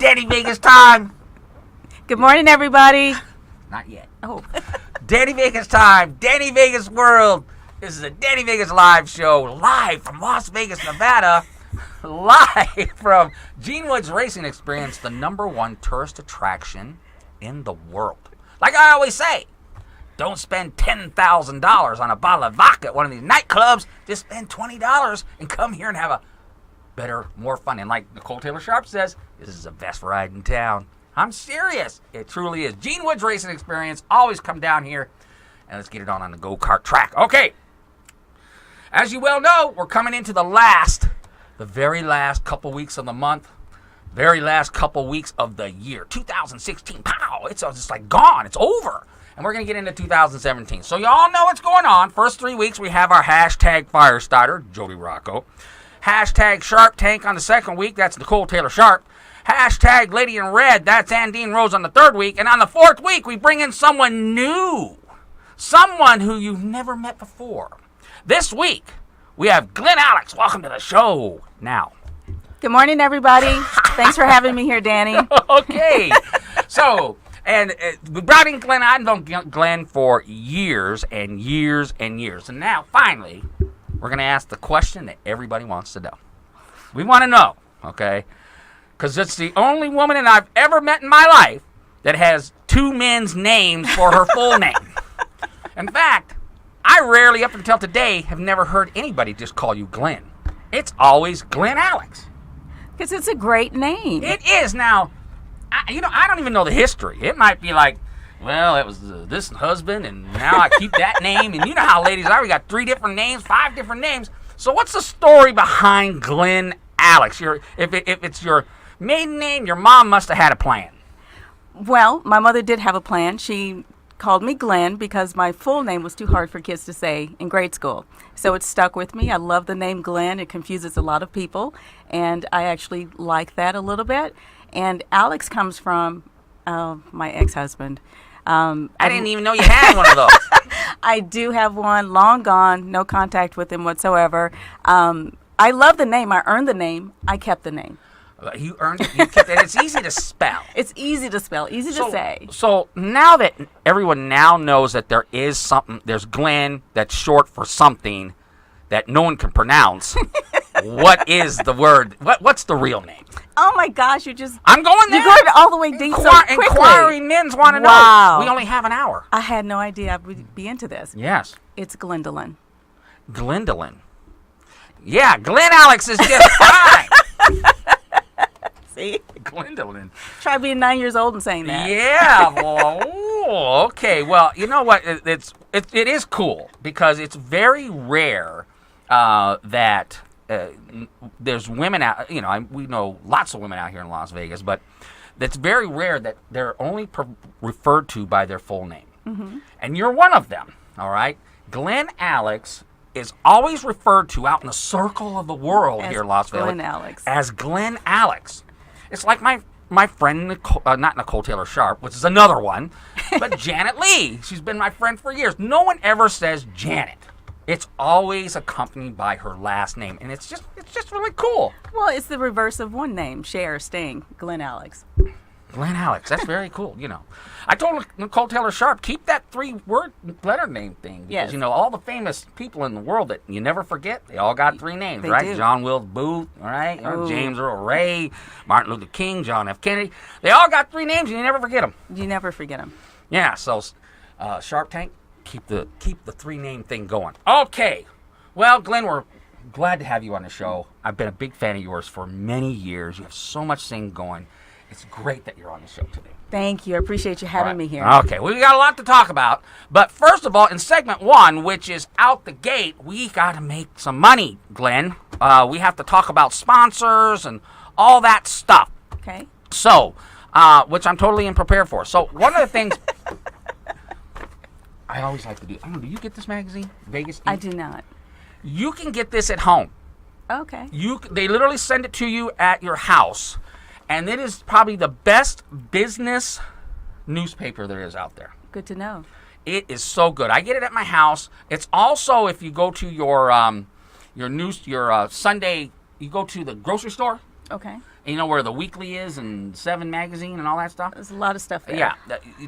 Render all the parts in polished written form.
Danny Vegas time. Good morning, everybody. Not yet. Oh. Danny Vegas time. Danny Vegas world. This is a Danny Vegas live show, live from Las Vegas, Nevada. Live from Gene Woods Racing Experience, the #1 tourist attraction in the world. Like I always say, don't spend $10,000 on a bottle of vodka at one of these nightclubs. Just spend $20 and come here and have a better, more fun. And like Nicole Taylor Sharp says, this is the best ride in town. I'm serious. It truly is. Gene Woods Racing Experience. Always come down here and let's get it on the go-kart track. Okay. As you well know, we're coming into the very last couple weeks of the month, very last couple weeks of the year. 2016, pow, it's just like gone. It's over. And we're going to get into 2017. So y'all know what's going on. First 3 weeks, we have our hashtag Firestarter, Jody Rocco. Hashtag Sharp Tank on the second week. That's Nicole Taylor Sharp. Hashtag Lady in Red. That's Andine Rose on the third week. And on the fourth week, we bring in someone new. Someone who you've never met before. This week, we have Glenn Alex. Welcome to the show. Now. Good morning, everybody. Thanks for having me here, Danny. Okay. So, and we brought in Glenn. I've known Glenn for years and years and years. And now, finally, we're going to ask the question that everybody wants to know. We want to know, okay? Because it's the only woman that I've ever met in my life that has two men's names for her full name. In fact, I rarely, up until today, have never heard anybody just call you Glenn. It's always Glenn Alex. Because it's a great name. It is. Now, I don't even know the history. It might be like, well, it was this husband, and now I keep that name. And you know how ladies are. We got 3 different names, 5 different names. So what's the story behind Glenn Alex? If it's your maiden name, your mom must have had a plan. Well, my mother did have a plan. She called me Glenn because my full name was too hard for kids to say in grade school. So it stuck with me. I love the name Glenn. It confuses a lot of people, and I actually like that a little bit. And Alex comes from my ex-husband. I didn't even know you had one of those. I do have one, long gone, no contact with him whatsoever. I love the name. I earned the name. I kept the name. You earned it. You kept it. It's easy to spell. It's easy to spell, easy to say. So now that everyone now knows that there is something, there's Glenn that's short for something that no one can pronounce. What is the word? What's the real name? Oh my gosh, I'm going there. You're going all the way deep so quickly. Inquiring men's want to know. We only have an hour. I had no idea I would be into this. Yes. It's Glendolyn. Glendolyn. Yeah, Glenn Alex is just fine. See? Glendolyn. Try being 9 years old and saying that. Yeah. Well, okay. Well, you know what? It is cool because it's very rare that there's women out. You know, we know lots of women out here in Las Vegas, but it's very rare that they're only referred to by their full name. Mm-hmm. And you're one of them. All right. Glenn Alex is always referred to out in the circle of the world here in Las Vegas Glenn Alex. As Glenn Alex. It's like my friend, not Nicole Taylor Sharp, which is another one, but Janet Lee. She's been my friend for years. No one ever says Janet. It's always accompanied by her last name, and it's just really cool. Well, it's the reverse of one name, Cher, Sting, Glenn Alex. Glenn Alex, that's very cool, you know. I told Nicole Taylor Sharp, keep that 3-word letter name thing. Because, yes. You know, all the famous people in the world that you never forget, they all got 3 names, they right? do. John Wilkes Booth, right? James Earl Ray, Martin Luther King, John F. Kennedy. They all got 3 names, and you never forget them. You never forget them. Yeah, so Sharp Tank, keep the 3-name thing going. Okay. Well, Glenn, we're glad to have you on the show. I've been a big fan of yours for many years. You have so much thing going. It's great that you're on the show today. Thank you. I appreciate you having me here. Okay, well, we got a lot to talk about. But first of all, in segment 1, which is out the gate, we got to make some money, Glenn. We have to talk about sponsors and all that stuff. Okay. So, which I'm totally unprepared for. So, one of the things I always like to do, I don't know, do you get this magazine, Vegas Inc? I do not. You can get this at home. Okay. They literally send it to you at your house. And it is probably the best business newspaper there is out there. Good to know. It is so good. I get it at my house. It's also, if you go to your Sunday, you go to the grocery store. Okay. You know where the Weekly is and Seven Magazine and all that stuff? There's a lot of stuff there. Yeah.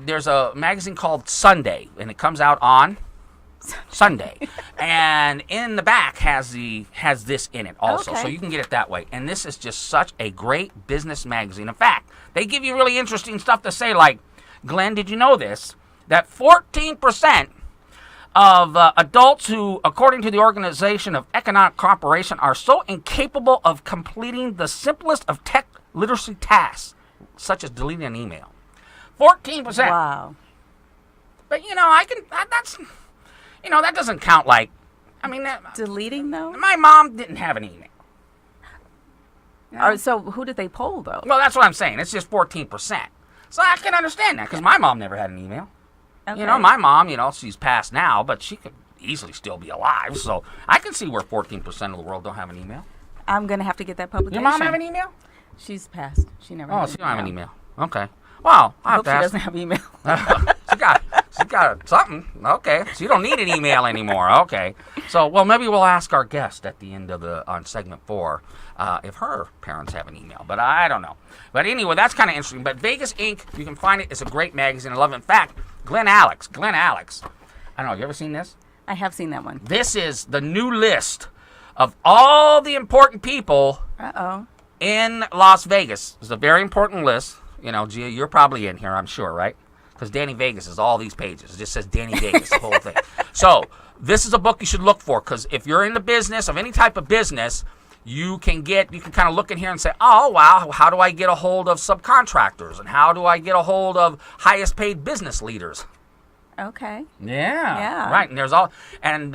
There's a magazine called Sunday, and it comes out on Sunday. And in the back has this in it also. Okay. So you can get it that way. And this is just such a great business magazine. In fact, they give you really interesting stuff to say, like, Glenn, did you know this? That 14% of adults who, according to the Organization of Economic Cooperation, are so incapable of completing the simplest of tech literacy tasks, such as deleting an email. 14%. Wow. But, that doesn't count like, Deleting, though? my mom didn't have an email. So who did they poll, though? Well, that's what I'm saying. It's just 14%. So I can understand that because my mom never had an email. Okay. My mom, she's passed now, but she could easily still be alive. So I can see where 14% of the world don't have an email. I'm going to have to get that publication. Your mom have an email? She's passed. She never Oh, had she don't have an email. Okay. Well, I hope she have to doesn't have email. she got something. Okay. So you don't need an email anymore. Okay. So, well, maybe we'll ask our guest at the end of on segment 4 if her parents have an email. But I don't know. But anyway, that's kind of interesting. But Vegas Inc., you can find it. It's a great magazine. I love it. In fact, Glenn Alex. I don't know. You ever seen this? I have seen that one. This is the new list of all the important people Uh-oh. in Las Vegas. It's a very important list. Gia, you're probably in here, I'm sure, right? Because Danny Vegas is all these pages. It just says Danny Vegas, the whole thing. So this is a book you should look for because if you're in the business of any type of business, you can kind of look in here and say, oh, wow, how do I get a hold of subcontractors? And how do I get a hold of highest paid business leaders? Okay. Yeah. Right. And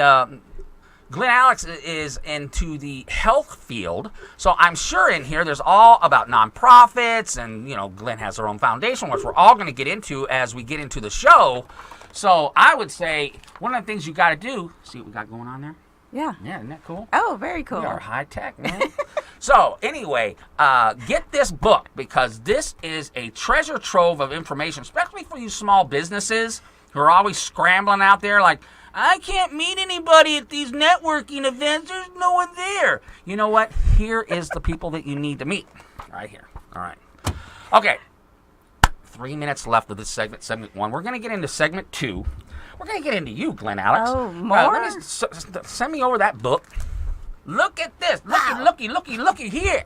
Glenn Alex is into the health field. So I'm sure in here there's all about nonprofits. And, Glenn has her own foundation, which we're all going to get into as we get into the show. So I would say one of the things you got to do, see what we got going on there? Yeah. Yeah, isn't that cool? Oh, very cool. We are high tech, man. So, anyway, get this book because this is a treasure trove of information, especially for you small businesses who are always scrambling out there like, I can't meet anybody at these networking events. There's no one there. You know what? Here is the people that you need to meet. Right here. All right. Okay. 3 minutes left of this segment 1. We're going to get into segment 2. We're going to get into you, Glenn Alex. Oh, more? Send me over that book. Look at this. Looky here.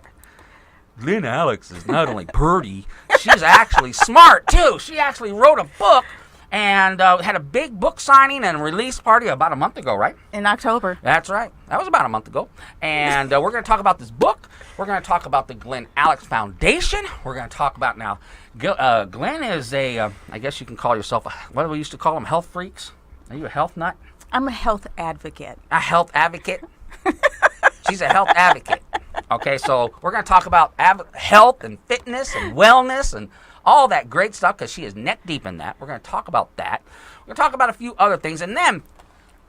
Glenn Alex is not only pretty, she's actually smart, too. She actually wrote a book and had a big book signing and release party about a month ago, right? In October. That's right. That was about a month ago. And we're going to talk about this book. We're going to talk about the Glenn Alex Foundation. We're going to talk about now, Glenn is I guess you can call yourself, what do we used to call them, health freaks? Are you a health nut? I'm a health advocate. A health advocate? She's a health advocate. Okay, so we're going to talk about health and fitness and wellness and all that great stuff because she is neck deep in that. We're going to talk about that. We're going to talk about a few other things. And then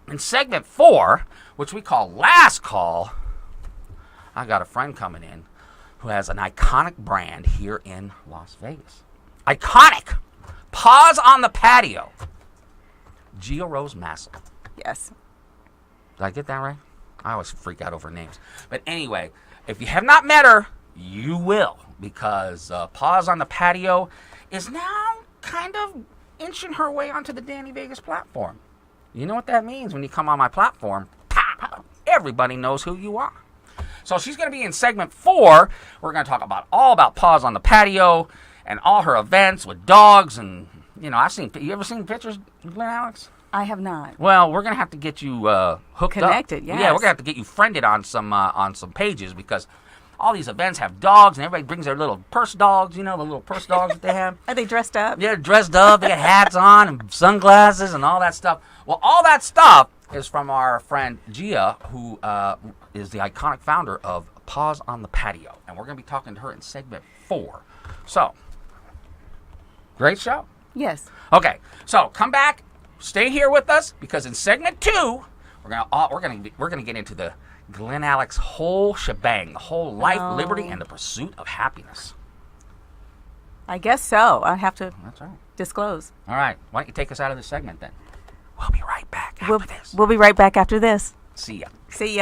in segment 4, which we call Last Call, I got a friend coming in who has an iconic brand here in Las Vegas. Iconic! Paws on the Patio. Gia Rose Massel. Yes. Did I get that right? I always freak out over names. But anyway, if you have not met her, you will. Because Paws on the Patio is now kind of inching her way onto the Danny Vegas platform. You know what that means when you come on my platform? Pow! Everybody knows who you are. So she's going to be in segment 4. We're going to talk all about Paws on the Patio and all her events with dogs. And, you ever seen pictures, Glenn Alex? I have not. Well, we're going to have to get you hooked Connected, up. yes. Yeah, we're going to have to get you friended on some pages because all these events have dogs and everybody brings their little purse dogs, the little purse dogs that they have. Are they dressed up? Yeah, dressed up. They got hats on and sunglasses and all that stuff. Well, all that stuff is from our friend Gia, who is the iconic founder of Paws on the Patio. And we're going to be talking to her in segment 4. So, great show. Yes. Okay, so come back, stay here with us because in segment 2, we're gonna get into the Glenn Alex whole shebang, the whole life, liberty, and the pursuit of happiness. I guess so. I have to That's right. disclose. All right, why don't you take us out of this segment then? We'll be right back after this. We'll be right back after this. See ya. See ya.